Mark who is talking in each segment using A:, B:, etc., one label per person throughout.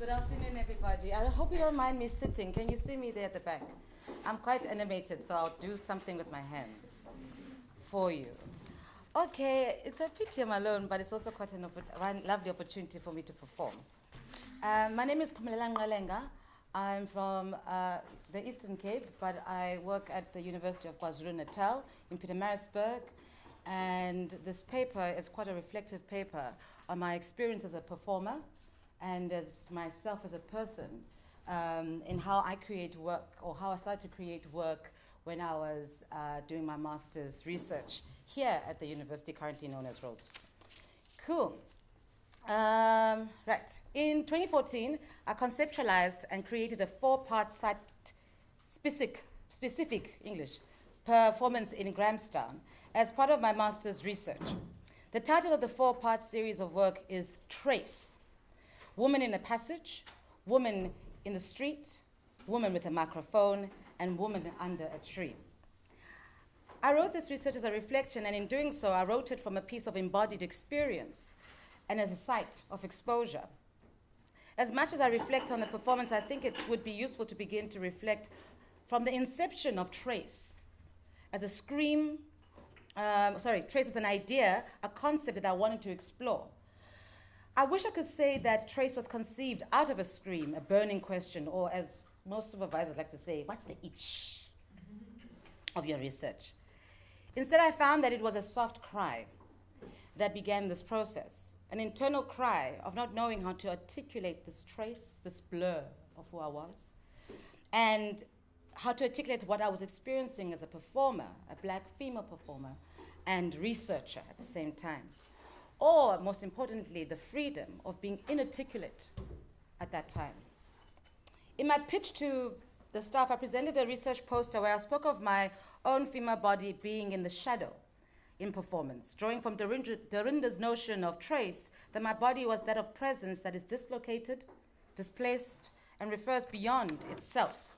A: Good afternoon, everybody. I hope you don't mind me sitting. Can you see me there at the back? I'm quite animated, so I'll do something with my hands for you. Okay, it's a pity I'm alone, but it's also quite one lovely opportunity for me to perform. My name is Pumelela Nqelenga. I'm from the Eastern Cape, but I work at the University of KwaZulu-Natal in Pietermaritzburg. And this paper is quite a reflective paper on my experience as a performer and as myself as a person in how I create work, or how I started to create work when I was doing my master's research here at the university currently known as Rhodes. Cool. Right. In 2014, I conceptualized and created a 4-part site-specific English performance in Grahamstown as part of my master's research. The title of the 4-part series of work is Trace: Woman in a Passage, Woman in the Street, Woman with a Microphone, and Woman Under a Tree. I wrote this research as a reflection, and in doing so, I wrote it from a piece of embodied experience and as a site of exposure. As much as I reflect on the performance, I think it would be useful to begin to reflect from the inception of Trace as a Trace as an idea, a concept that I wanted to explore. I wish I could say that Trace was conceived out of a scream, a burning question, or as most supervisors like to say, what's the itch of your research? Instead, I found that it was a soft cry that began this process, an internal cry of not knowing how to articulate this trace, this blur of who I was, and how to articulate what I was experiencing as a performer, a black female performer, and researcher at the same time. Or, most importantly, the freedom of being inarticulate at that time. In my pitch to the staff, I presented a research poster where I spoke of my own female body being in the shadow in performance, drawing from Dorinda's notion of trace, that my body was that of presence that is dislocated, displaced, and refers beyond itself.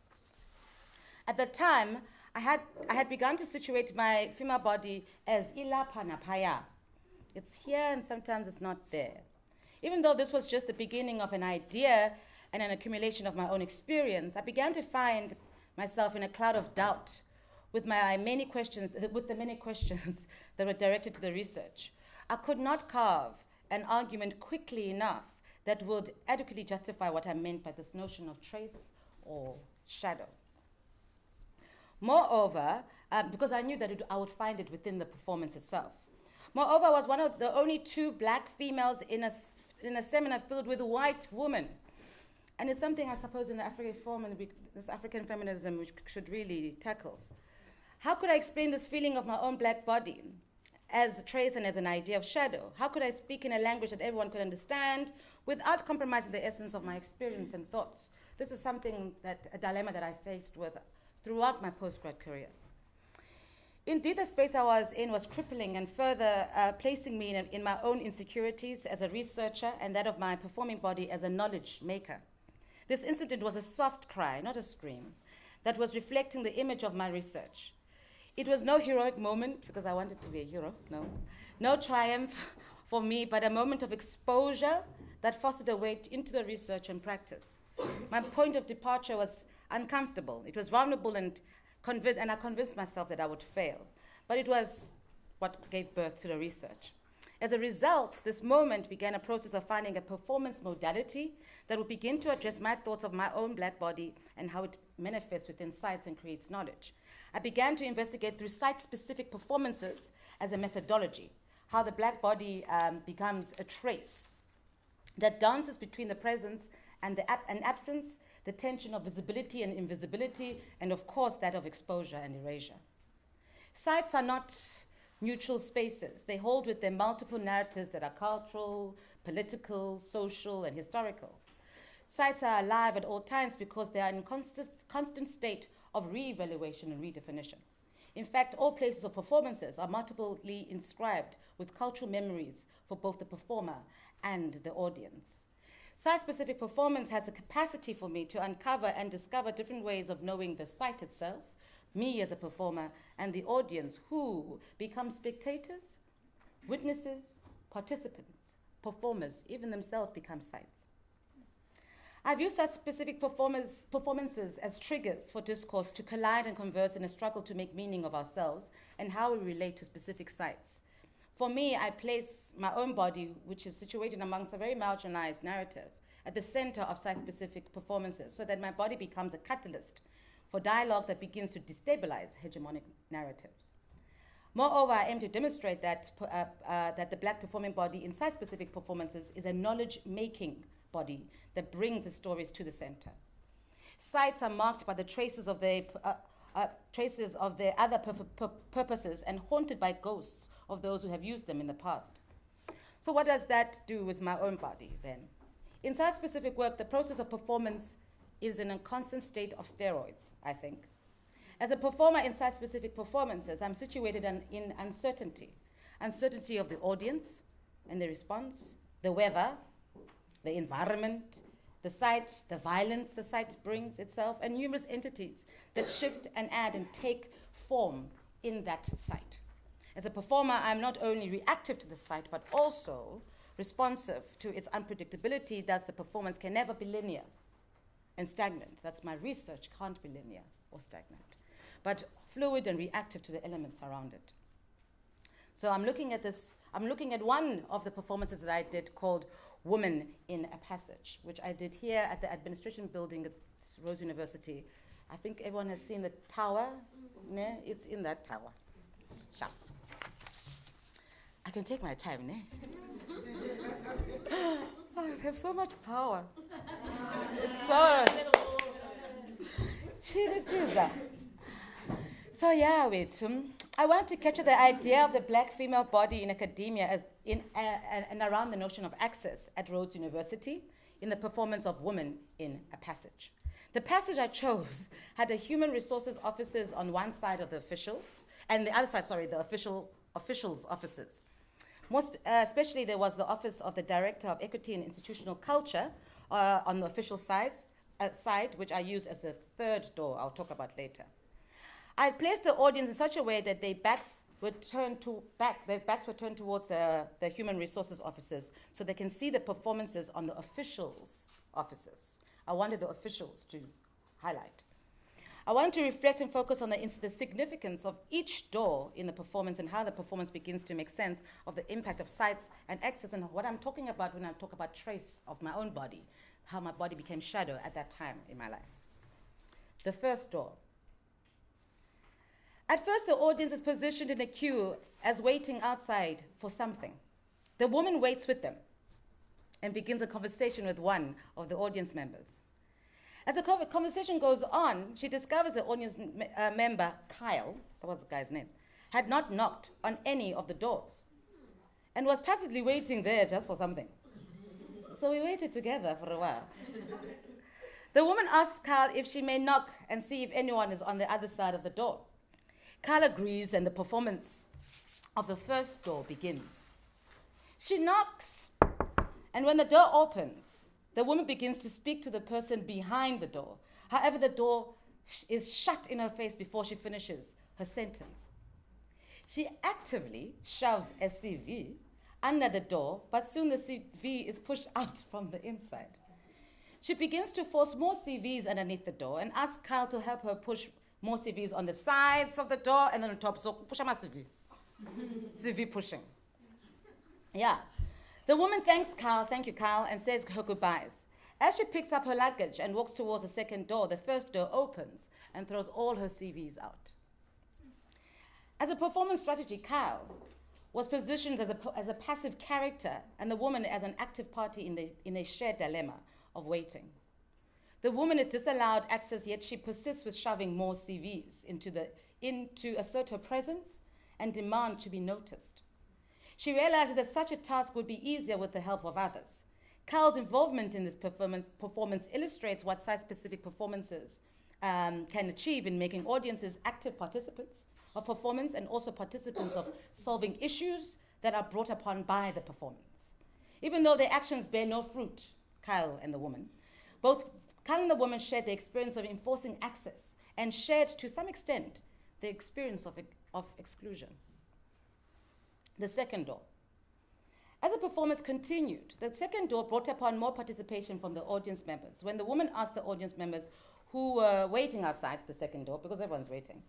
A: At the time, I had begun to situate my female body as ilapha naphaya. It's here and sometimes it's not there. Even though this was just the beginning of an idea and an accumulation of my own experience, I began to find myself in a cloud of doubt with the many questions that were directed to the research. I could not carve an argument quickly enough that would adequately justify what I meant by this notion of trace or shadow. Moreover, because I knew that I would find it within the performance itself. Moreover, I was one of the only 2 black females in a seminar filled with white women. And it's something I suppose in the African form and this African feminism we should really tackle. How could I explain this feeling of my own black body as a trace and as an idea of shadow? How could I speak in a language that everyone could understand without compromising the essence of my experience and thoughts? This is a dilemma that I faced with throughout my postgrad career. Indeed, the space I was in was crippling and further placing me in my own insecurities as a researcher and that of my performing body as a knowledge maker. This incident was a soft cry, not a scream, that was reflecting the image of my research. It was no heroic moment, because I wanted to be a hero, no triumph for me, but a moment of exposure that fostered a way into the research and practice. My point of departure was uncomfortable. It was vulnerable and I convinced myself that I would fail. But it was what gave birth to the research. As a result, this moment began a process of finding a performance modality that would begin to address my thoughts of my own black body and how it manifests within sites and creates knowledge. I began to investigate through site-specific performances as a methodology, how the black body becomes a trace that dances between the presence and absence, the tension of visibility and invisibility, and of course that of exposure and erasure. Sites are not neutral spaces. They hold with them multiple narratives that are cultural, political, social, and historical. Sites are alive at all times because they are in constant state of re-evaluation and redefinition. In fact, all places or performances are multiply inscribed with cultural memories for both the performer and the audience. Site-specific performance has the capacity for me to uncover and discover different ways of knowing the site itself, me as a performer, and the audience, who become spectators, witnesses, participants, performers, even themselves become sites. I view such specific performances as triggers for discourse to collide and converse in a struggle to make meaning of ourselves and how we relate to specific sites. For me, I place my own body, which is situated amongst a very marginalized narrative, at the center of site-specific performances so that my body becomes a catalyst for dialogue that begins to destabilize hegemonic narratives. Moreover, I aim to demonstrate that the Black performing body in site-specific performances is a knowledge-making body that brings its stories to the center. Sites are marked by the traces of their other purposes and haunted by ghosts of those who have used them in the past. So what does that do with my own body then? In site-specific work, the process of performance is in a constant state of steroids, I think. As a performer in site-specific performances, I'm situated in uncertainty. Uncertainty of the audience and the response, the weather, the environment, the site, the violence the site brings itself, and numerous entities that shift and add and take form in that site. As a performer, I'm not only reactive to the site, but also responsive to its unpredictability, thus the performance can never be linear and stagnant. That's my research, can't be linear or stagnant, but fluid and reactive to the elements around it. So I'm looking at one of the performances that I did called Woman in a Passage, which I did here at the administration building at Rhodes University. I think everyone has seen the tower. Ne? It's in that tower. Sharp. I can take my time, ne? I have so much power. It's so... Chiritiza. So yeah, I wanted to capture the idea of the Black female body in academia as and around the notion of access at Rhodes University in the performance of Woman in a Passage. The passage I chose had the human resources officers on one side of the officials, and the other side, the officials' offices. Most especially, there was the office of the Director of Equity and Institutional Culture on the official side, which I used as the third door I'll talk about later. I placed the audience in such a way that their backs were turned towards the human resources officers so they can see the performances on the officials' offices. I wanted the officials to highlight. I wanted to reflect and focus on the significance of each door in the performance and how the performance begins to make sense of the impact of sites and access and what I'm talking about when I talk about trace of my own body, how my body became shadow at that time in my life. The first door. At first, the audience is positioned in a queue as waiting outside for something. The woman waits with them and begins a conversation with one of the audience members. As the conversation goes on, she discovers the audience member, Kyle, that was the guy's name, had not knocked on any of the doors and was passively waiting there just for something. So we waited together for a while. The woman asks Kyle if she may knock and see if anyone is on the other side of the door. Kyle agrees and the performance of the first door begins. She knocks, and when the door opens, the woman begins to speak to the person behind the door. However, the door is shut in her face before she finishes her sentence. She actively shoves a CV under the door, but soon the CV is pushed out from the inside. She begins to force more CVs underneath the door and asks Kyle to help her push more CVs on the sides of the door and then on top. So push my CVs. CV pushing. Yeah. The woman thanks Kyle, thank you Kyle, and says her goodbyes. As she picks up her luggage and walks towards the second door, the first door opens and throws all her CVs out. As a performance strategy, Kyle was positioned as a passive character and the woman as an active party in a shared dilemma of waiting. The woman is disallowed access, yet she persists with shoving more CVs to assert her presence and demand to be noticed. She realizes that such a task would be easier with the help of others. Kyle's involvement in this performance illustrates what site-specific performances can achieve in making audiences active participants of performance and also participants of solving issues that are brought upon by the performance. Even though their actions bear no fruit, Kyle and the woman, both Kyle and the woman shared the experience of enforcing access and shared, to some extent, the experience of exclusion. The second door. As a performance continued, the second door brought upon more participation from the audience members. When the woman asked the audience members who were waiting outside the second door, because everyone's waiting,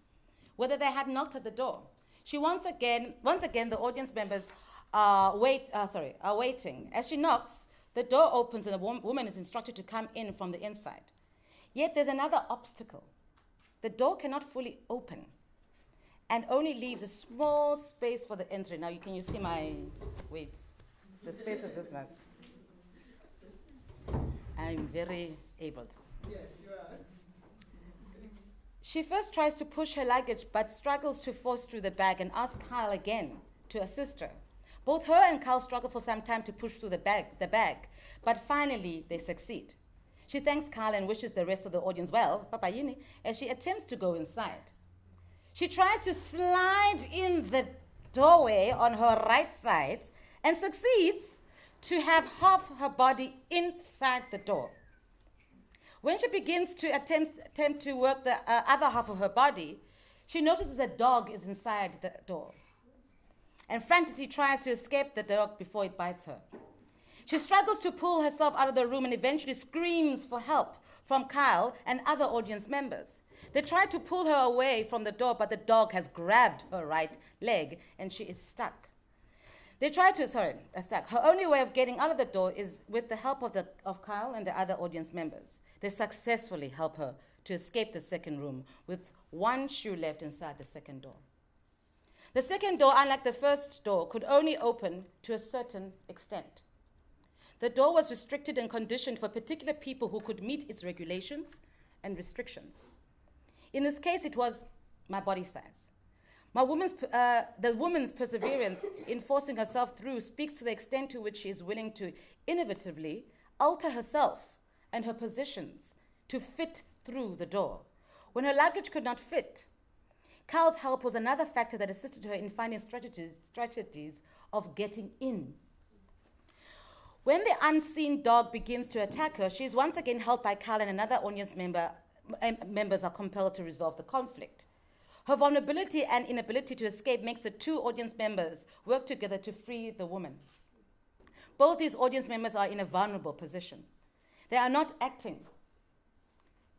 A: whether they had knocked at the door, she once again, the audience members are waiting. As she knocks, the door opens and the woman is instructed to come in from the inside. Yet there's another obstacle. The door cannot fully open and only leaves a small space for the entry. Now, can you see my, wait, the space is this much. I'm very able to.
B: Yes, you are.
A: She first tries to push her luggage, but struggles to force through the bag and asks Kyle again to assist her. Both her and Kyle struggle for some time to push through the bag, but finally they succeed. She thanks Kyle and wishes the rest of the audience well, Papayini, as she attempts to go inside. She tries to slide in the doorway on her right side and succeeds to have half her body inside the door. When she begins to attempt to work the other half of her body, she notices a dog is inside the door and frantically tries to escape the dog before it bites her. She struggles to pull herself out of the room and eventually screams for help from Kyle and other audience members. They try to pull her away from the door, but the dog has grabbed her right leg and she is stuck. Her only way of getting out of the door is with the help of Kyle and the other audience members. They successfully help her to escape the second room with one shoe left inside the second door. The second door, unlike the first door, could only open to a certain extent. The door was restricted and conditioned for particular people who could meet its regulations and restrictions. In this case, it was my body size. The woman's perseverance in forcing herself through speaks to the extent to which she is willing to innovatively alter herself and her positions to fit through the door. When her luggage could not fit, Kyle's help was another factor that assisted her in finding strategies of getting in. When the unseen dog begins to attack her, she is once again helped by Kyle and another audience members are compelled to resolve the conflict. Her vulnerability and inability to escape makes the two audience members work together to free the woman. Both these audience members are in a vulnerable position. They are not acting,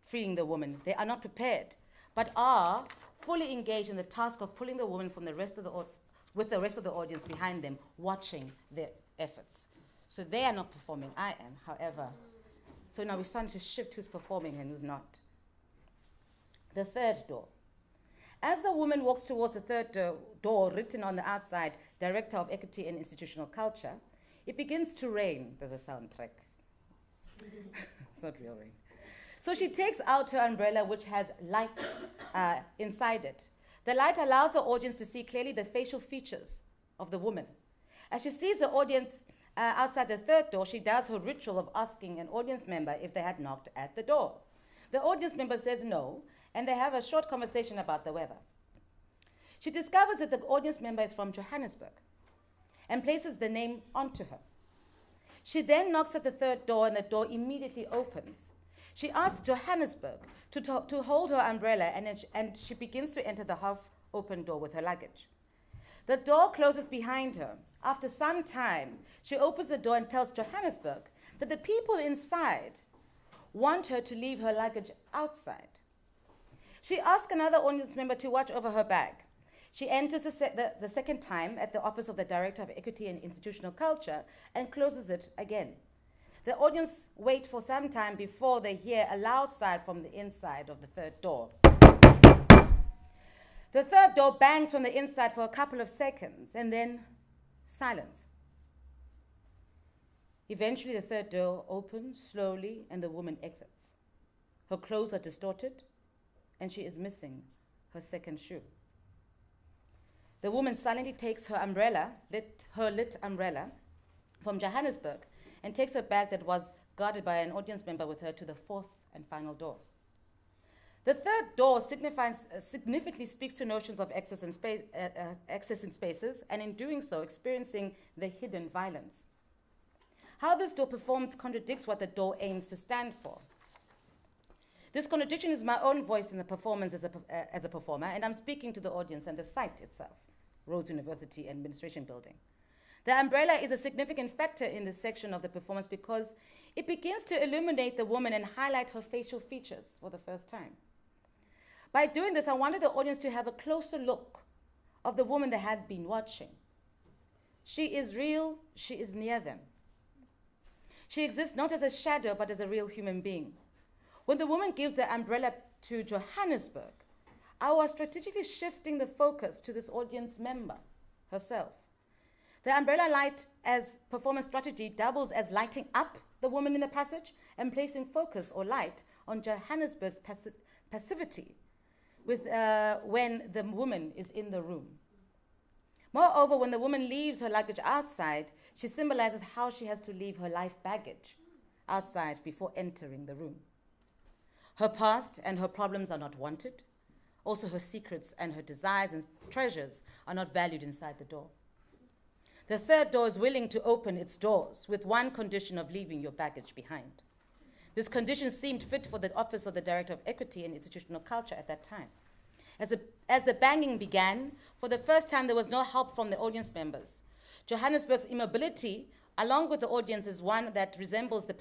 A: freeing the woman. They are not prepared, but are fully engaged in the task of pulling the woman from with the rest of the audience behind them, watching their efforts. So they are not performing. I am, however. So now we're starting to shift who's performing and who's not. The third door. As the woman walks towards the third door, written on the outside, Director of Equity and Institutional Culture, it begins to rain. There's a soundtrack. It's not real rain. So she takes out her umbrella, which has light inside it. The light allows the audience to see clearly the facial features of the woman. As she sees the audience outside the third door, she does her ritual of asking an audience member if they had knocked at the door. The audience member says no, and they have a short conversation about the weather. She discovers that the audience member is from Johannesburg and places the name onto her. She then knocks at the third door, and the door immediately opens. She asks Johannesburg to hold her umbrella, and she begins to enter the half-open door with her luggage. The door closes behind her. After some time, she opens the door and tells Johannesburg that the people inside want her to leave her luggage outside. She asks another audience member to watch over her bag. She enters the second time at the office of the Director of Equity and Institutional Culture and closes it again. The audience wait for some time before they hear a loud sigh from the inside of the third door. The third door bangs from the inside for a couple of seconds, and then silence. Eventually, the third door opens slowly, and the woman exits. Her clothes are distorted, and she is missing her second shoe. The woman silently takes her umbrella, her lit umbrella, from Johannesburg, and takes her bag that was guarded by an audience member with her to the fourth and final door. The third door significantly speaks to notions of access in spaces, and in doing so, experiencing the hidden violence. How this door performs contradicts what the door aims to stand for. This contradiction is my own voice in the performance as a performer, and I'm speaking to the audience and the site itself, Rhodes University Administration Building. The umbrella is a significant factor in this section of the performance because it begins to illuminate the woman and highlight her facial features for the first time. By doing this, I wanted the audience to have a closer look of the woman they had been watching. She is real, she is near them. She exists not as a shadow, but as a real human being. When the woman gives the umbrella to Johannesburg, I was strategically shifting the focus to this audience member herself. The umbrella light as performance strategy doubles as lighting up the woman in the passage and placing focus or light on Johannesburg's passivity when the woman is in the room. Moreover, when the woman leaves her luggage outside, she symbolizes how she has to leave her life baggage outside before entering the room. Her past and her problems are not wanted. Also, her secrets and her desires and treasures are not valued inside the door. The third door is willing to open its doors with one condition of leaving your baggage behind. This condition seemed fit for the Office of the Director of Equity and Institutional Culture at that time. As the banging began, for the first time there was no help from the audience members. Johannesburg's immobility, along with the audience, is one that resembles the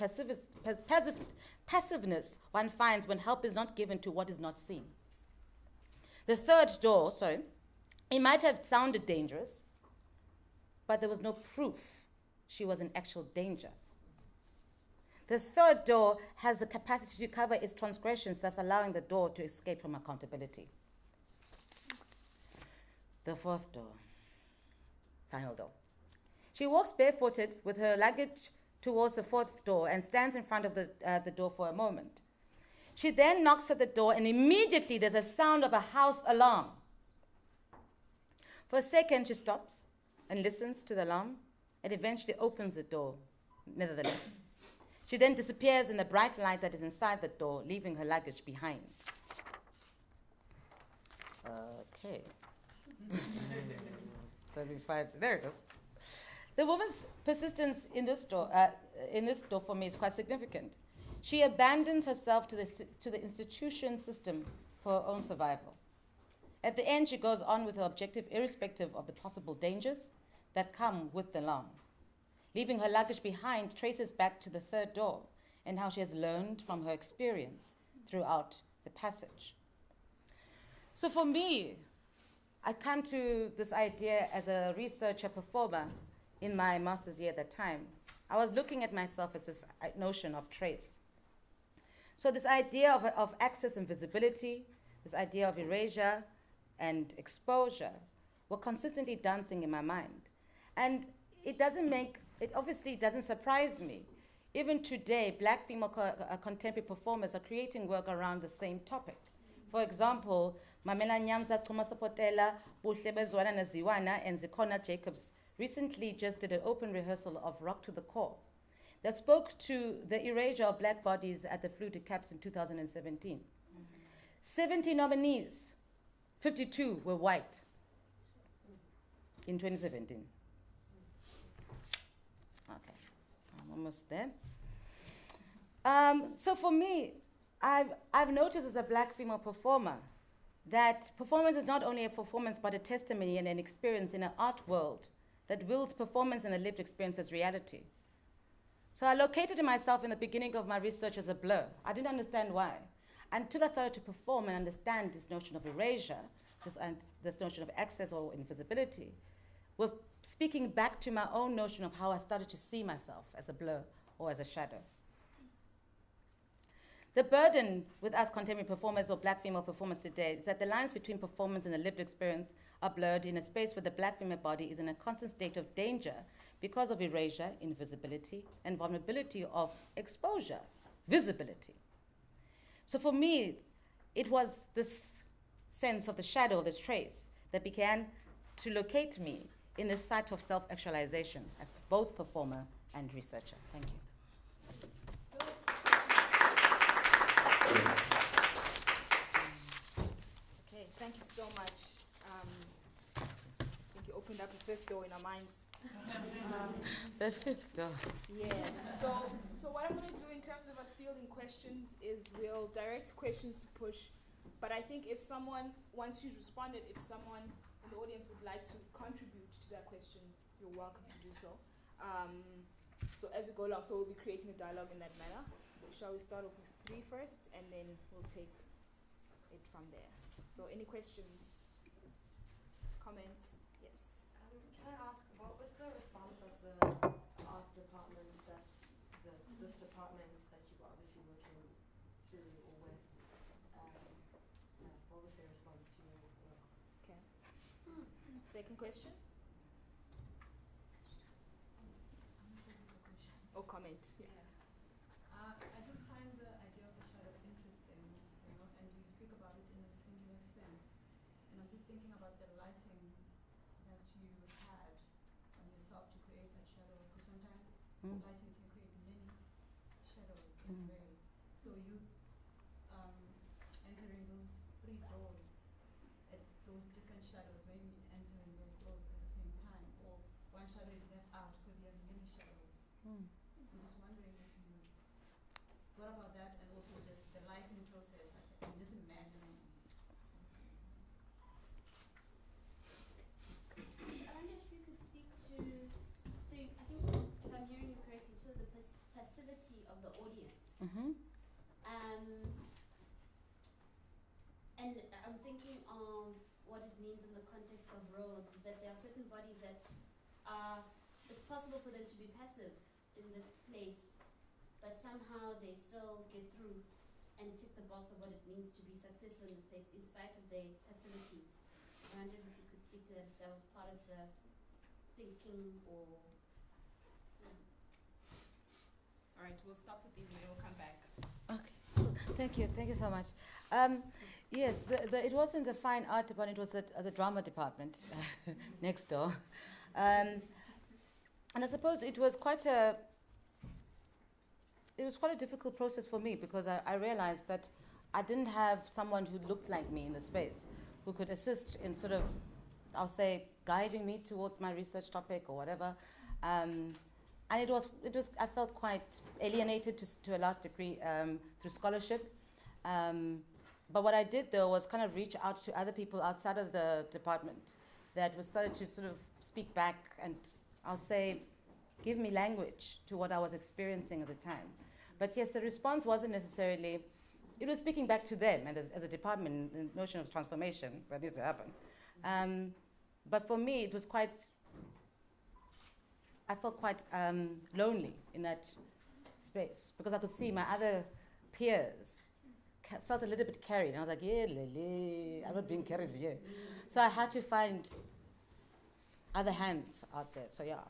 A: passiveness one finds when help is not given to what is not seen. The third door, it might have sounded dangerous, but there was no proof she was in actual danger. The third door has the capacity to cover its transgressions, thus allowing the door to escape from accountability. The fourth door, final door. She walks barefooted with her luggage towards the fourth door and stands in front of the door for a moment. She then knocks at the door and immediately there's a sound of a house alarm. For a second, she stops and listens to the alarm and eventually opens the door, nevertheless. She then disappears in the bright light that is inside the door, leaving her luggage behind. Okay. There it is. The woman's persistence in this door for me is quite significant. She abandons herself to the institution system for her own survival. At the end, she goes on with her objective irrespective of the possible dangers that come with the alarm. Leaving her luggage behind traces back to the third door and how she has learned from her experience throughout the passage. So for me, I come to this idea as a researcher performer in my master's year at that time. I was looking at myself as this notion of trace. So this idea of access and visibility, this idea of erasure and exposure were consistently dancing in my mind. And it obviously doesn't surprise me. Even today, Black female contemporary performers are creating work around the same topic. For example, Pumelela Nqelenga, and Zikhona Jacobs recently just did an open rehearsal of Rock to the Core that spoke to the erasure of Black bodies at the Fluted Caps in 2017. 70 nominees, 52 were white in 2017. Okay, I'm almost there. So for me, I've noticed as a Black female performer that performance is not only a performance but a testimony and an experience in an art world that wields performance and a lived experience as reality. So I located myself in the beginning of my research as a blur. I didn't understand why. Until I started to perform and understand this notion of erasure, this notion of access or invisibility, we're speaking back to my own notion of how I started to see myself as a blur or as a shadow. The burden with us contemporary performers or Black female performers today is that the lines between performance and the lived experience are blurred in a space where the Black female body is in a constant state of danger because of erasure, invisibility, and vulnerability of exposure, visibility. So for me, it was this sense of the shadow, this trace, that began to locate me in this site of self-actualization as both performer and researcher. Thank you.
B: Okay, thank you so much. I think you opened up the fifth door in our minds.
A: The fifth door.
B: Yes. So what I'm going to do in terms of us fielding questions is we'll direct questions to Push. But I think if someone, once she's responded, if someone in the audience would like to contribute to that question, you're welcome to do so. So as we go along, so we'll be creating a dialogue in that manner. Shall we start off with 3 first, and then we'll take it from there. So any questions, comments? Yes.
C: Can I ask, what was the response of the art department this department that you were obviously working through or with? What was their response to your work?
B: Okay. Second question? Or comment? Yeah.
D: I just find the idea of the shadow interesting, and you speak about it in a singular sense. And I'm just thinking about the lighting that you had on yourself to create that shadow, because sometimes lighting can create many shadows in a way. So you entering those 3 doors, it's those different shadows, maybe entering those doors at the same time, or one shadow is left out because you have many shadows. I'm just wondering if you thought about that, and also just the lighting process. I'm just imagining.
E: I wonder if you could speak to, I think if I'm hearing you correctly, to the passivity of the audience. And I'm thinking of what it means in the context of Rhodes, is that there are certain bodies that it's possible for them to be passive in this place, but somehow they still get through and tick the box of what it means to be successful in this space in spite of their passivity. I wondered if you could speak to that, if that was part of the thinking or...
B: All right, we'll stop with these and then we'll come back.
A: Okay, thank you so much. Yes, it wasn't the fine art department, it was the drama department next door. And I suppose it was quite a difficult process for me, because I realized that I didn't have someone who looked like me in the space, who could assist in sort of, I'll say, guiding me towards my research topic or whatever. And it was I felt quite alienated to a large degree through scholarship. But what I did, though, was kind of reach out to other people outside of the department that was started to sort of speak back and, I'll say, give me language to what I was experiencing at the time. But yes, the response wasn't necessarily, it was speaking back to them, and as a department, the notion of transformation that needs to happen. But for me, it was I felt quite lonely in that space, because I could see my other peers felt a little bit carried. And I was like, yeah, I'm not being carried here. So I had to find other hands out there, so yeah.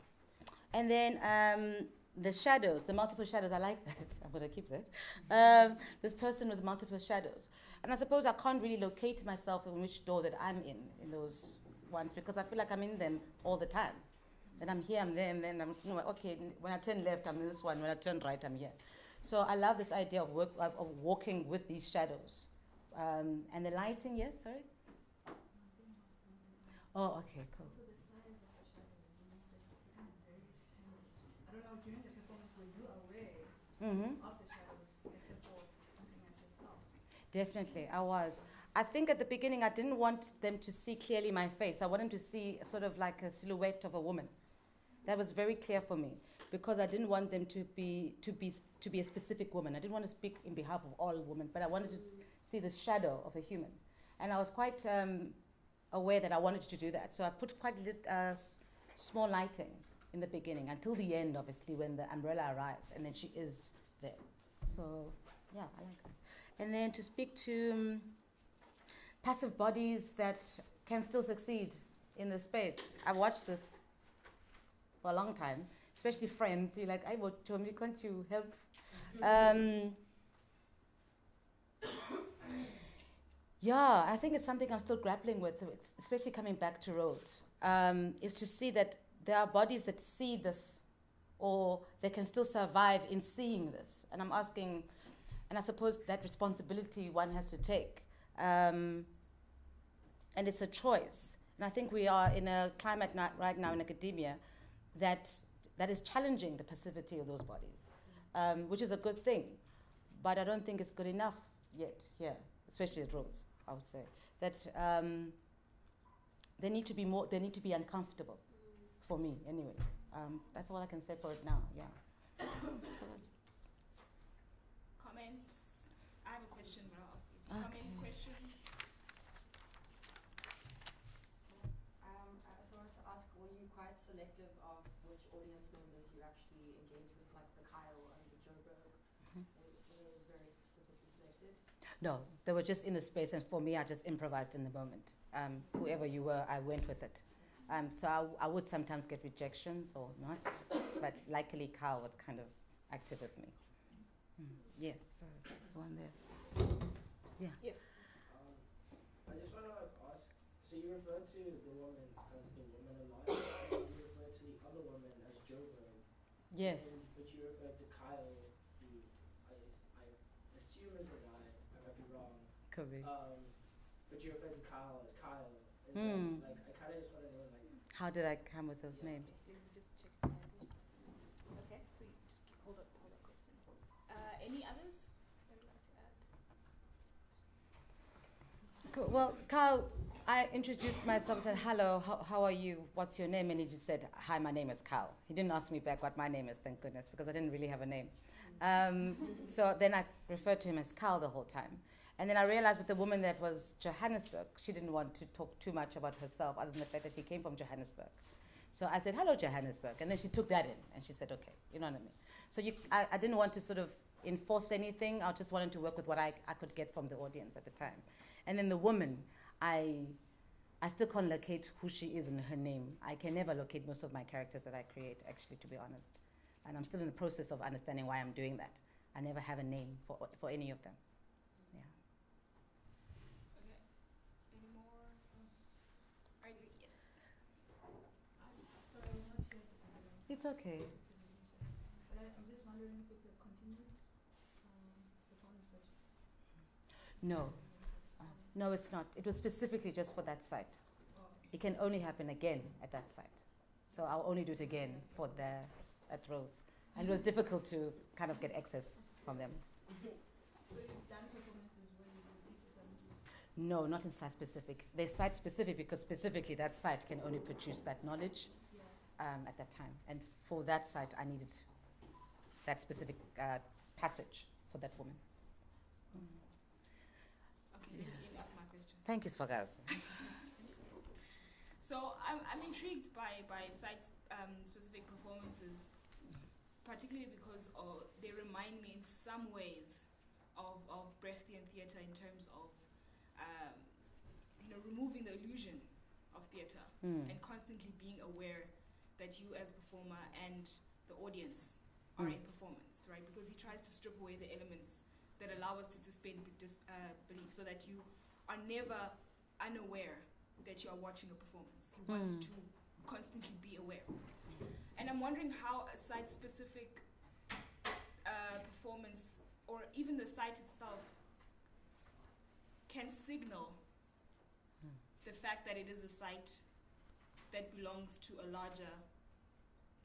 A: And then the shadows, the multiple shadows, I like that. I'm going to keep that. This person with multiple shadows. And I suppose I can't really locate myself in which door that I'm in those ones, because I feel like I'm in them all the time. And I'm here, I'm there, and then I'm, okay, when I turn left, I'm in this one. When I turn right, I'm here. So I love this idea of walking with these shadows. And the lighting, yes, sorry? Oh, okay, cool.
D: Also the size of the shadows, that become very extended. I don't know, during the performance, were you aware of the shadows, except for looking at yourself?
A: Definitely, I was. I think at the beginning, I didn't want them to see clearly my face. I wanted them to see sort of like a silhouette of a woman. That was very clear for me, because I didn't want them to be a specific woman. I didn't want to speak in behalf of all women, but I wanted to see the shadow of a human. And I was quite aware that I wanted to do that. So I put quite small lighting in the beginning until the end, obviously, when the umbrella arrives, and then she is there. So, yeah, I like that. And then to speak to passive bodies that can still succeed in the space. I've watched this for a long time, especially friends. You're like, I watch me, can't you help? Yeah, I think it's something I'm still grappling with, especially coming back to Rhodes, is to see that there are bodies that see this, or they can still survive in seeing this. And I'm asking, and I suppose that responsibility one has to take. And it's a choice. And I think we are in a climate right now in academia that is challenging the passivity of those bodies, which is a good thing. But I don't think it's good enough yet here, especially at Rhodes, I would say. That they need to be uncomfortable for me, anyways. That's all I can say for it now. Yeah.
B: Comments? I have a question, but I'll ask you.
A: Okay.
B: Comments, questions?
C: I also wanted to ask, were you quite selective of which audience members you actually engage with, like the Kyle and the Joburg? Were they very specifically selected?
A: No, they were just in the space, and for me, I just improvised in the moment. Whoever you were, I went with it. So I would sometimes get rejections or not, but luckily Carl was kind of active with me. Yes, so there's one there. Yeah.
B: Yes.
F: I just want to ask, so you refer to the woman as the woman alive, and you refer to the other woman as Joburg.
A: Yes.
F: But you refer to Kyle, who I assume is a guy, I might be wrong.
A: Could be.
F: But you refer to Kyle as Kyle. Is
A: Hmm.
F: that, like, I kind of just want to know, like,
A: How did I come with those names?
B: Let me just check the language. Okay, so you just hold up question. Any others that would like to add?
A: Cool. Well, Carl, I introduced myself and said, hello, how are you? What's your name? And he just said, hi, my name is Carl. He didn't ask me back what my name is, thank goodness, because I didn't really have a name. So then I referred to him as Carl the whole time. And then I realized with the woman that was Johannesburg, she didn't want to talk too much about herself other than the fact that she came from Johannesburg. So I said, hello, Johannesburg. And then she took that in and she said, okay, you know what I mean? So I didn't want to sort of enforce anything. I just wanted to work with what I could get from the audience at the time. And then the woman, I still can't locate who she is in her name. I can never locate most of my characters that I create, actually, to be honest. And I'm still in the process of understanding why I'm doing that. I never have a name for any of them. Yeah.
B: Okay. Any more? Right, yes.
D: Sorry, I'm not sure.
A: It's okay.
D: But I'm just wondering if it's a continued performance that
A: No. No, it's not. It was specifically just for that site. It can only happen again at that site. So I'll only do it again at Rhodes. And it was difficult to kind of get access from them.
D: So you've done performances where you repeated them?
A: No, not in site-specific. They're site-specific because specifically that site can only produce that knowledge at that time. And for that site, I needed that specific passage for that woman.
B: Okay, let me ask my question.
A: Thank you, Svagaz.
B: So I'm intrigued by site-specific performances, particularly because they remind me in some ways of Brechtian theatre in terms of removing the illusion of theatre and constantly being aware that you as performer and the audience are in performance, right? Because he tries to strip away the elements that allow us to suspend belief so that you are never unaware that you are watching a performance. He wants you to constantly be aware. And I'm wondering how a site-specific performance, or even the site itself, can signal the fact that it is a site that belongs to a larger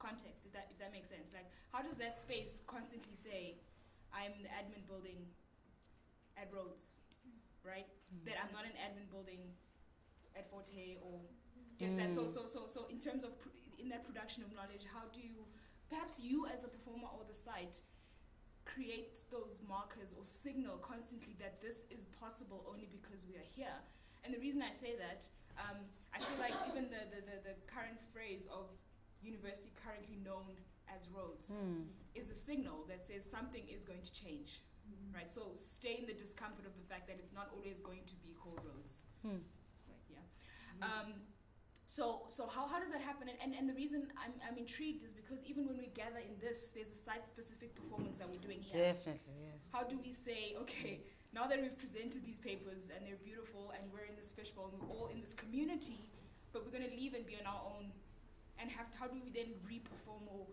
B: context, if that makes sense. Like, how does that space constantly say, I'm in the admin building at Rhodes, right? That I'm not an admin building at Forte or so in terms of in that production of knowledge, how do you, perhaps you as the performer or the site, create those markers or signal constantly that this is possible only because we are here? And the reason I say that, I feel like even the current phrase of university currently known as Rhodes is a signal that says something is going to change, right? So stay in the discomfort of the fact that it's not always going to be called Rhodes. It's like, yeah. So how does that happen? And the reason I'm intrigued is because even when we gather in this, there's a site-specific performance that we're doing here.
A: Definitely, yes.
B: How do we say, okay, now that we've presented these papers and they're beautiful and we're in this fishbowl and we're all in this community, but we're going to leave and be on our own, and how do we then re-perform? Or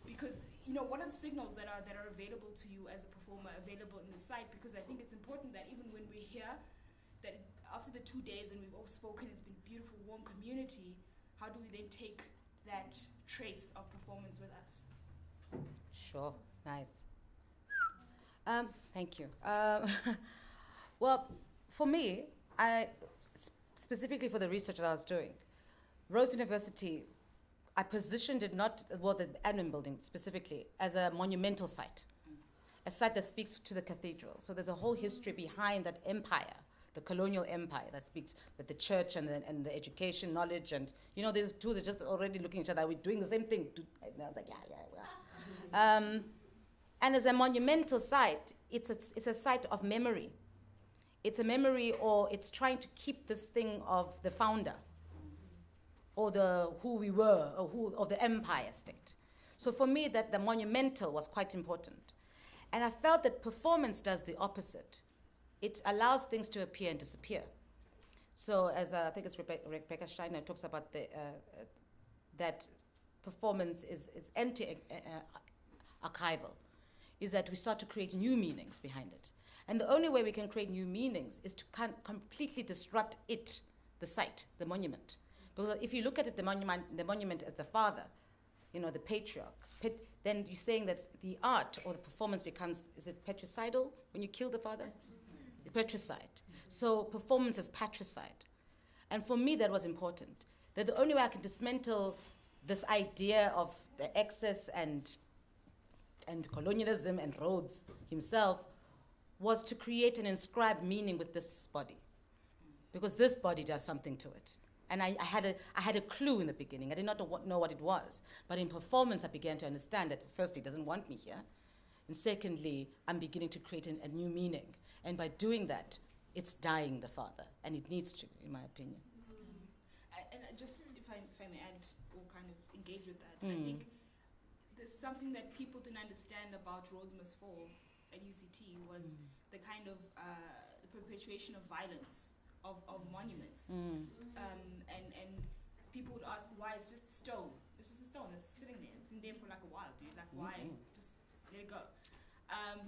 B: because what are the signals that are available to you as a performer, available in the site? Because I think it's important that even when we're here, that after the 2 days and we've all spoken, it's been beautiful, warm community. How do we then take that trace of performance with us?
A: Sure, nice. Thank you. Well, for me, specifically for the research that I was doing, Rhodes University, I positioned it not, well, the admin building specifically, as a monumental site, a site that speaks to the cathedral. So there's a whole history behind that empire, the colonial empire that speaks with the church and the education, knowledge, and, you know, there's two that just already looking at each other, we're doing the same thing. And I was like, yeah. And as a monumental site, it's a site of memory. It's a memory, or it's trying to keep this thing of the founder, or who we were, or the empire state. So for me, that the monumental was quite important. And I felt that performance does the opposite. It allows things to appear and disappear. So as I think it's Rebecca Scheiner talks about that performance is anti-archival, is that we start to create new meanings behind it. And the only way we can create new meanings is to completely disrupt the site, the monument. Because if you look at it, the monument as the father, you know, the patriarch, then you're saying that the art or the performance becomes, is it patricidal when you kill the father? Patricide. So performance is patricide. And for me, that was important. That the only way I can dismantle this idea of the excess and colonialism and Rhodes himself was to create an inscribed meaning with this body. Because this body does something to it. And I had a clue in the beginning. I did not know what it was. But in performance, I began to understand that, firstly, it doesn't want me here. And secondly, I'm beginning to create a new meaning. And by doing that, it's dying the father. And it needs to, in my opinion.
B: And just, if I may add, or kind of engage with that, I think there's something that people didn't understand about Rhodes Must Fall at UCT was the kind of the perpetuation of violence of monuments. And people would ask why it's just stone. It's just a stone. It's sitting there. It's been there for like a while, dude. Like, why? Just let it go.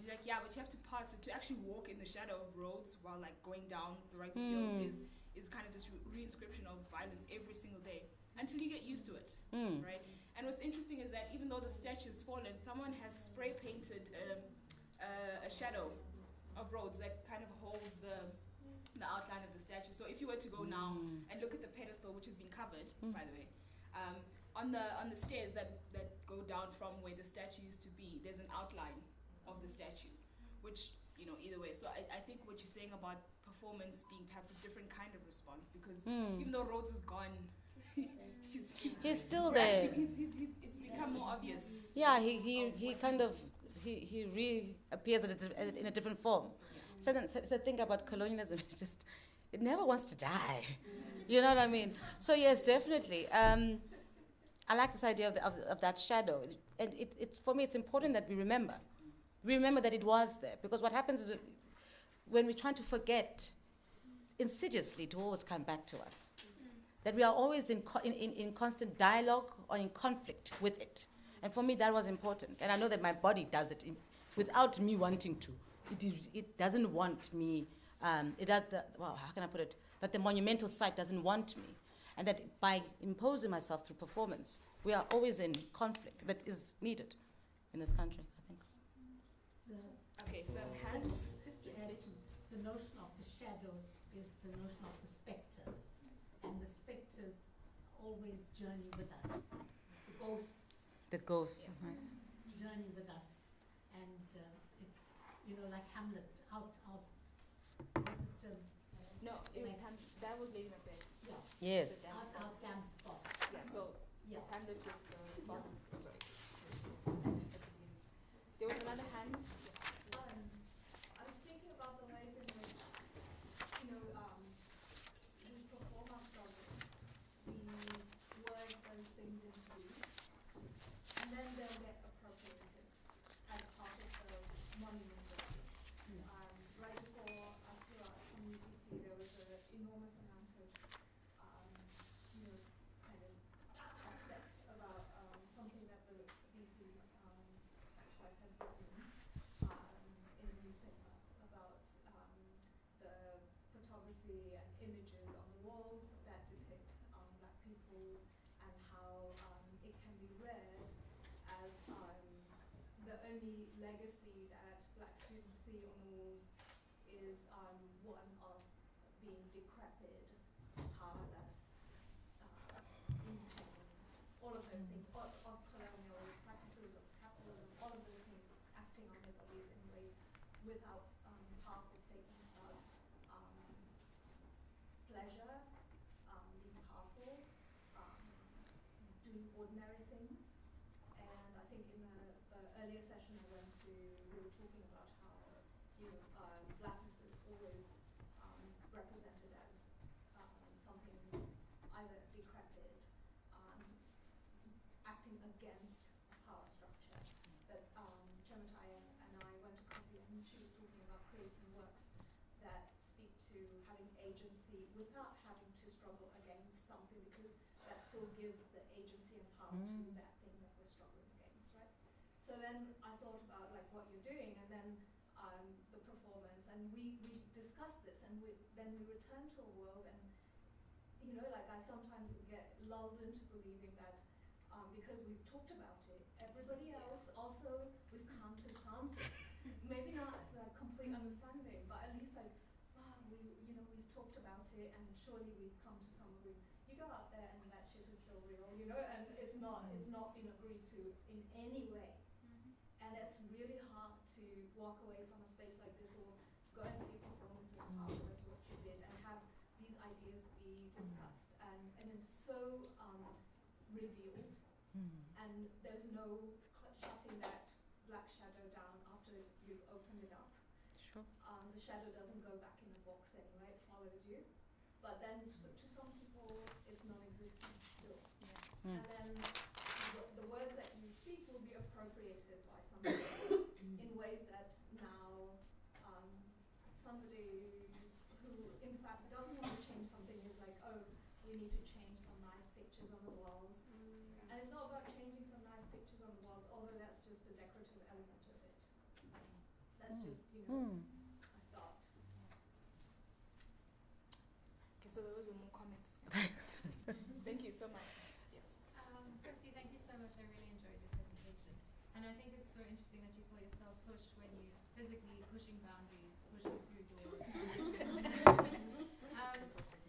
B: Like, yeah, but you have to pass it. To actually walk in the shadow of Rhodes while like going down the rugby field is kind of this re-inscription of violence every single day until you get used to it, right? And what's interesting is that even though the statue has fallen, someone has spray painted a shadow of Rhodes that kind of holds the outline of the statue. So if you were to go now and look at the pedestal, which has been covered, by the way, on the stairs that go down from where the statue used to be, there's an outline of the statue, which, you know, either way. So I think what you're saying about performance being perhaps a different kind of response, because even though Rhodes is gone,
A: he's still there.
B: It's become more obvious.
A: Yeah, he kind of reappears in a different form. So the thing about colonialism is just, it never wants to die. You know what I mean? So yes, definitely. I like this idea of that shadow. And it's for me, it's important that we remember. We remember that it was there. Because what happens is when we're trying to forget, insidiously to always come back to us. That we are always in constant dialogue or in conflict with it. And for me, that was important. And I know that my body does it without me wanting to. It doesn't want me, how can I put it? That the monumental site doesn't want me. And that by imposing myself through performance, we are always in conflict that is needed in this country, I think.
B: Okay, so Hans?
G: Just to add to the notion of the shadow is the notion of the spectre. And the spectres always journey with us. The ghosts.
A: Nice.
G: Journey with us. And it's, you know, like Hamlet, out.
B: No, it was that was Lady Macbeth.
G: Yeah.
A: Yes.
G: Out damn spot.
B: Yeah, so
G: yeah.
B: Hamlet with the bottom. Sorry. There was another hand.
D: I was thinking about the ways in which, you know, we perform our struggles, we word those things into use, and then they'll get appropriated as part of the monument building. Right before I flew out from UCT, there was an enormous amount of, you know, kind of upset about something that the BC choice had written in the newspaper about the photography and images on the walls that depict black people and how it can be read as the only legacy that black students see on the walls is one of being decrepit, powerless, in pain, all of those things, of colonial practices, of capitalism, all of those things acting on their bodies in ways without powerful statements about pleasure, being powerful, doing ordinary things. And I think in the earlier session I went to, we were talking about how, blackness is always represented as something either decrepit, acting against a power structure. That Chematai and I went to Colloquium, and she was talking about creating works that speak to having agency without having to struggle against something, because that still gives the agency and power to that thing that we're struggling against, right? So then I thought about like what you're doing, and then the performance, and we discussed this, and then we return to a world, and like I sometimes get lulled into believing that because we've talked about it, everybody else also we've come to some, maybe not like complete understanding, but at least like we've talked about it, and surely we've come to some agreement. You go out there and that shit is still real, and it's not been agreed to in any way. And it's really hard to walk away from a space like this, or go and see a performance as powerful as what you did, and have these ideas be discussed. And it's so revealed, and there's no shutting that black shadow down after you've opened it up.
A: Sure.
D: The shadow doesn't go back in the box anyway, it follows you. But then to some people, it's non-existent still. And then the words that you speak will be appropriated by somebody in ways that now somebody who in fact doesn't want to change something is like, oh, we need to change some nice pictures on the walls. And it's not about changing some nice pictures on the walls, although that's just a decorative element of it. That's just, a start.
B: Okay, so those were more comments.
A: Thanks.
B: Thank you so much. Yes.
H: Kirsty, thank you so much. I really enjoyed your presentation. And I think it's so interesting that you call yourself Push when you're physically pushing boundaries, pushing through doors.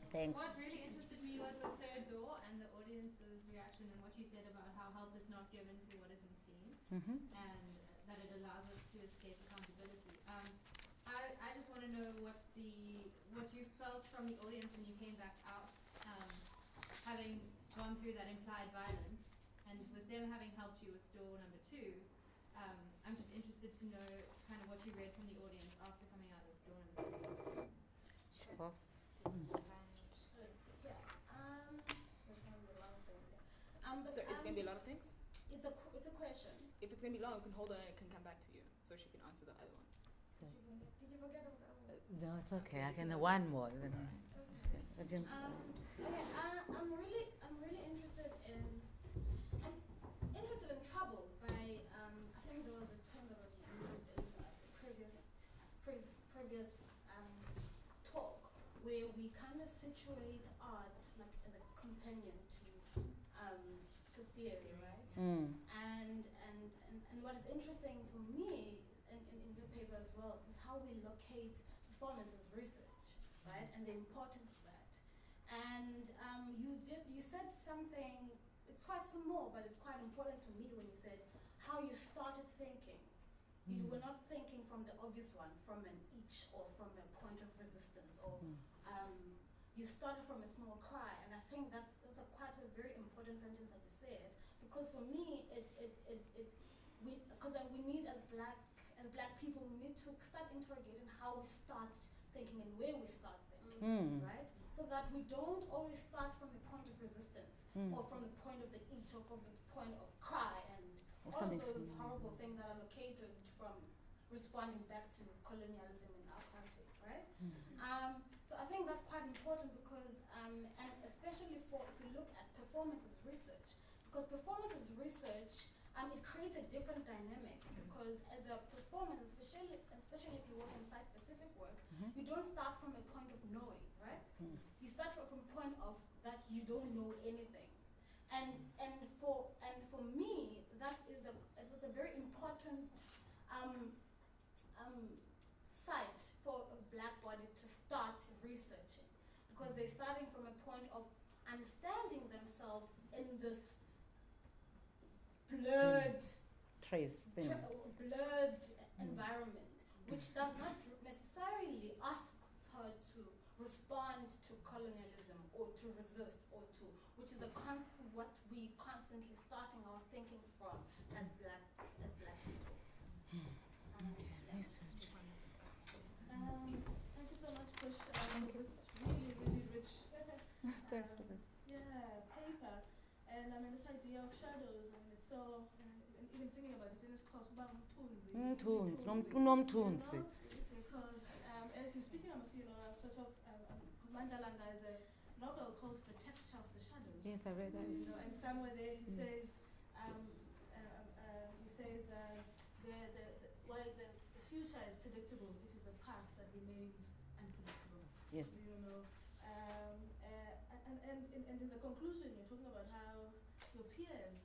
A: Thanks.
H: What really interested me was the third door and the audience's reaction, and what you said about how help is not given to what isn't seen, and that it allows us to escape accountability. I just want to know what you felt from the audience when you came back out, having gone through that implied violence, and with them having helped you with door number 2. I'm just interested to know kind of what you read from the audience after coming out of door number 2.
A: Sure.
B: So it's going to be a lot of things?
E: It's a question.
B: If it's going to be long, we can hold on and it can come back to you, so she can answer the other ones.
E: Did you forget about that one?
A: No, it's okay. I can one more. Then.
E: Okay, I'm really interested in trouble by I think there was a term that was used in the previous talk, where we kind of situate art like as a companion to theory, right? And what is interesting for me in your paper as well is how we locate performance as research, right? And the importance of that. And you said something, it's quite small, but it's quite important to me when you said how you started thinking. You were not thinking from the obvious one, from an itch or from a point of resistance, or you started from a small cry. And I think that's quite a very important sentence that you said, because for me, because we need as black people, we need to start interrogating how we start thinking and where we start thinking, right? So that we don't always start from the point of resistance, or from the point of the itch, or from the point of cry, and all of those horrible things that are located from responding back to colonialism and apartheid, right? So I think that's quite important because, and especially if we look at performance as research, because performance as research, it creates a different dynamic, because as a performance, especially if you work in site-specific work, you don't start from a point of knowing, right? You start from a point of that you don't know anything, and for me, it was a very important site for a black body to start researching, because they're starting from a point of understanding themselves in this blurred,
A: Trace thing.
E: blurred environment, which does not necessarily ask her to respond to colonialism or to resist or to, which is what we constantly starting our thinking from as black people.
D: Thank you so much, Push, for this really, really rich
A: Thanks for that.
D: paper. And I mean, this idea of shadows, and it's so, and even thinking about it in this course, about
A: Mthunzi,
D: Mthunzi.
A: unomthunzi.
D: Because as you're speaking, I'm sort of, Nqelenga is a novel called The Texture of the Shadows.
A: Yes, I read that.
D: And somewhere there he says, while the future is predictable, it is the past that remains unpredictable.
A: Yes.
D: And in the conclusion, you're talking about how your peers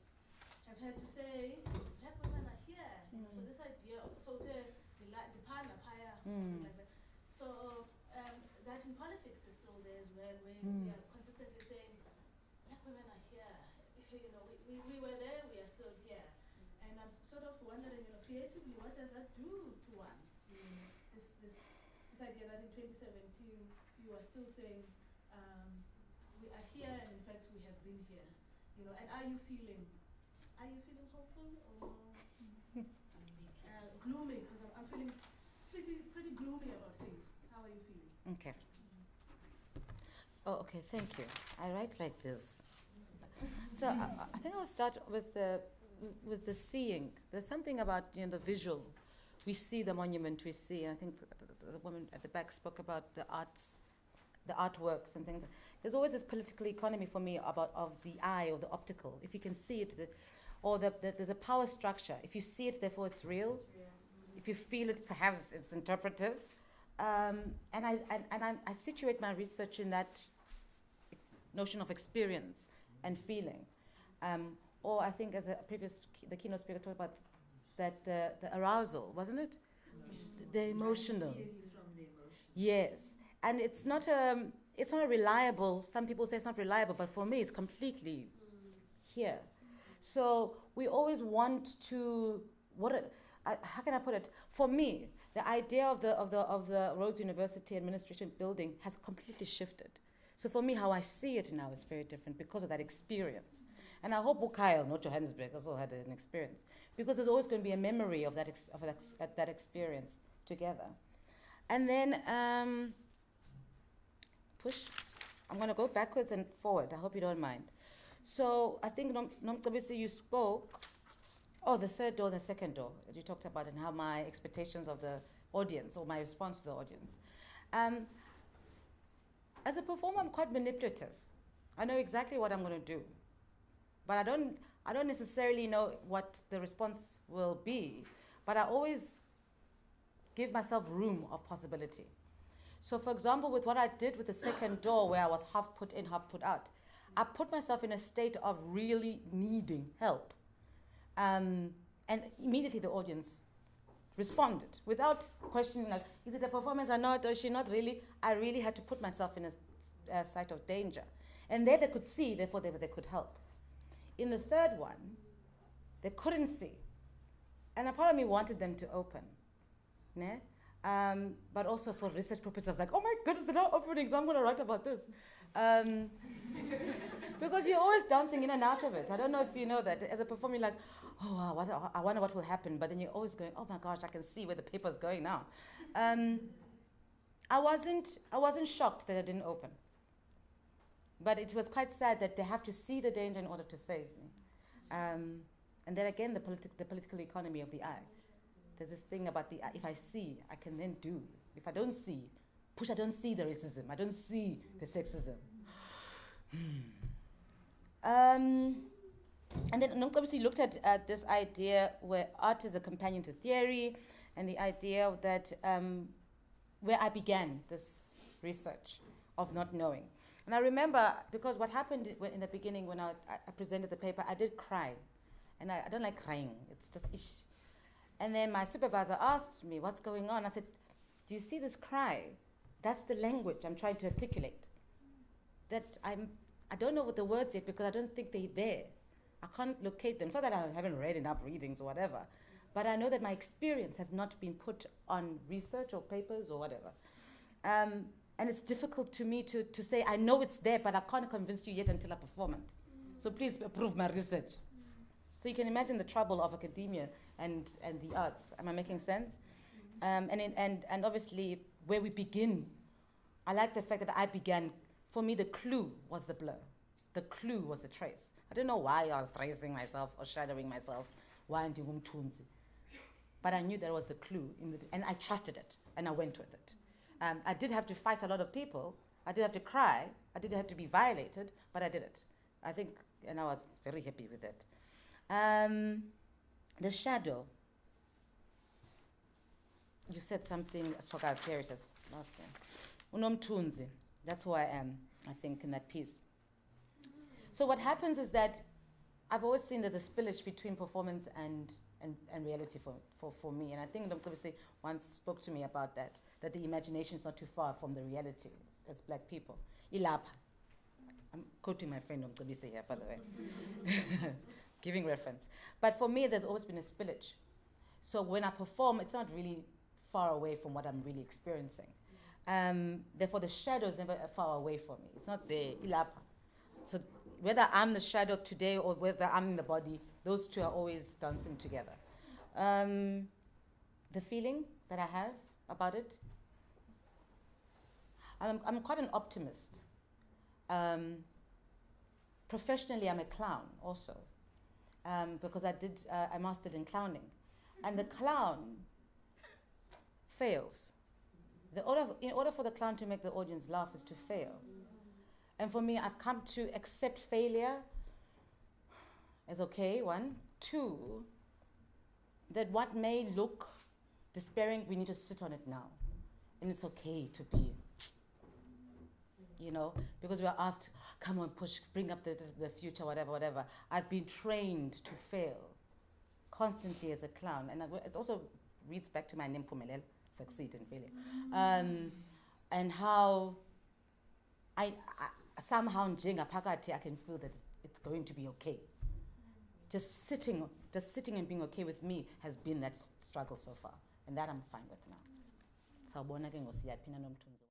D: have had to say, black women are here. So this idea of the partner, something like that. So that in politics is still there as well, where we are consistently saying, black women are here. We were there, we are still here. And I'm sort of wondering, creatively, what does that do to one? This idea that in 2017 you are still saying, we are here, and in fact we have been here. And are you feeling hopeful or gloomy? Because I'm feeling pretty gloomy about things. How are you feeling?
A: Okay. Oh, okay, thank you. I write like this. So I think I'll start with the seeing. There's something about the visual. We see the monument, we see, and I think the woman at the back spoke about the arts, the artworks and things. There's always this political economy for me of the eye or the optical. If you can see it, there's a power structure. If you see it, therefore it's real. If you feel it, perhaps it's interpretive. And I situate my research in that notion of experience and feeling. Or I think as the keynote speaker talked about that the arousal, wasn't it? The emotional. Yes. And it's not a reliable, some people say it's not reliable, but for me it's completely here. So we always want to, how can I put it? For me, the idea of the Rhodes University Administration building has completely shifted. So for me, how I see it now is very different because of that experience. And I hope Bukail, not Johannesburg, also had an experience, because there's always going to be a memory of that experience together. And then push. I'm going to go backwards and forward. I hope you don't mind. So I think Nomcebisi, you spoke. Oh, the third door, the second door that you talked about, and how my expectations of the audience or my response to the audience. As a performer, I'm quite manipulative. I know exactly what I'm going to do, but I don't necessarily know what the response will be. But I always give myself room of possibility. So, for example, with what I did with the second door, where I was half put in, half put out, I put myself in a state of really needing help. And immediately the audience responded without questioning, like, is it a performance or not, or is she not really? I really had to put myself in a site of danger. And there they could see, therefore they could help. In the third one, they couldn't see. And a part of me wanted them to open. Ne? But also for research purposes, like, oh my goodness, they're not opening, so I'm going to write about this. Because you're always dancing in and out of it. I don't know if you know that. As a performer, you're like, oh, wow, I wonder what will happen. But then you're always going, oh my gosh, I can see where the paper's going now. I wasn't shocked that it didn't open. But it was quite sad that they have to see the danger in order to save me. And then again, the political economy of the eye. There's this thing about the eye. If I see, I can then do. If I don't see, I don't see the racism. I don't see the sexism. And then obviously looked at this idea where art is a companion to theory, and the idea that where I began this research of not knowing. And I remember, because what happened in the beginning when I presented the paper, I did cry. And I don't like crying. It's just ish. And then my supervisor asked me, what's going on? I said, do you see this cry? That's the language I'm trying to articulate. That I don't know what the words yet, because I don't think they're there. I can't locate them. It's not that I haven't read enough readings or whatever, but I know that my experience has not been put on research or papers or whatever. And it's difficult to me to say, I know it's there, but I can't convince you yet until I perform it. So please approve my research. So you can imagine the trouble of academia and the arts. Am I making sense? And obviously, where we begin, I like the fact that I began, for me, the clue was the blur. The clue was the trace. I don't know why I was tracing myself or shadowing myself. Why but I knew that was the clue, and I trusted it, and I went with it. I did have to fight a lot of people. I did have to cry. I did have to be violated, but I did it. I think, and I was very happy with it. The shadow. You said something, as far as here it is, last time. Unomtunzi. That's who I am, I think, in that piece. So what happens is that I've always seen there's a spillage between performance and reality for me. And I think Nqelenga once spoke to me about that the imagination is not too far from the reality as black people. Ilapha. I'm quoting my friend Nqelenga here, by the way. Giving reference. But for me, there's always been a spillage. So when I perform, it's not really far away from what I'm really experiencing. Therefore, the shadow is never far away from me. It's not there. Ilapha. So whether I'm the shadow today or whether I'm in the body, those two are always dancing together. The feeling that I have about it, I'm quite an optimist. Professionally, I'm a clown also, because I mastered in clowning. And the clown fails. In order for the clown to make the audience laugh is to fail. And for me, I've come to accept failure as okay, one. Two, that what may look despairing, we need to sit on it now. And it's okay to be, because we are asked, come on, push, bring up the future, whatever. I've been trained to fail constantly as a clown. And it also reads back to my name, Pumelela, succeed in failure. And how I somehow njengaphakathi I can feel that it's going to be okay. Just sitting and being okay with me has been that struggle so far, and that I'm fine with now. Sawubona ke ngosiyaphi na nomthunzi.